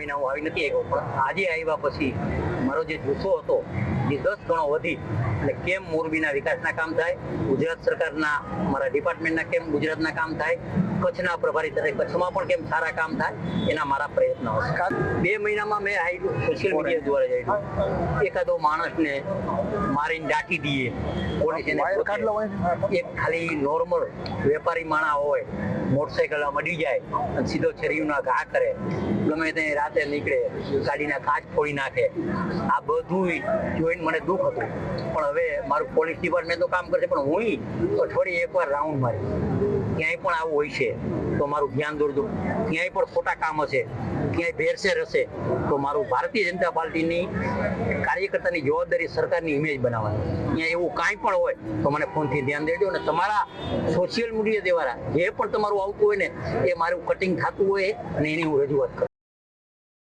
મહિના હું આવી નથી આવ્યો, પણ આજે આવ્યા પછી મારો જે જુસ્સો હતો એ 10 ગણો વધી. અને કેમ મોરબીના વિકાસના કામ થાય, ગુજરાત સરકારના મારા ડિપાર્ટમેન્ટના કેમ ગુજરાતના કામ થાય, કચ્છના પ્રભારી તરીકે કચ્છમાં પણ કેમ સારા કામ થાય, એના મારા પ્રયત્નો હશે. 2 મહિનામાં મેં સોશિયલ મીડિયા દ્વારા જઈને એકાદો માણસને મારીને દાટી દઈએ, એક ખાલી નોર્મલ વેપારી માણા હોય મોટરસાયકલ મળી જાય અને સીધો છરીઓના ઘા કરે, ગમે તે રાતે નીકળે ગાડીના કાચ ફોડી નાખે, આ બધું જોઈને મને દુઃખ હતું. પણ હવે મારું પોલીસ ડિપાર્ટમેન્ટ તો કામ કરશે, પણ હું અઠવાડિયે એકવાર રાઉન્ડ મારી ક્યાંય પણ આવું હોય છે તો મારું ધ્યાન દોરજો, ક્યાંય પણ ખોટા કામ હશે, ક્યાંય ભેરસેર હશે તો મારું ભારતીય જનતા પાર્ટીની કાર્યકર્તાની જવાબદારી સરકારની ઇમેજ બનાવવાની. ત્યાં એવું કાંઈ પણ હોય તો મને ફોનથી ધ્યાન દેજો. અને તમારા સોશિયલ મીડિયા દ્વારા જે પણ તમારું આવતું હોય ને એ મારું કટિંગ થતું હોય અને એની હું રજૂઆત કરું.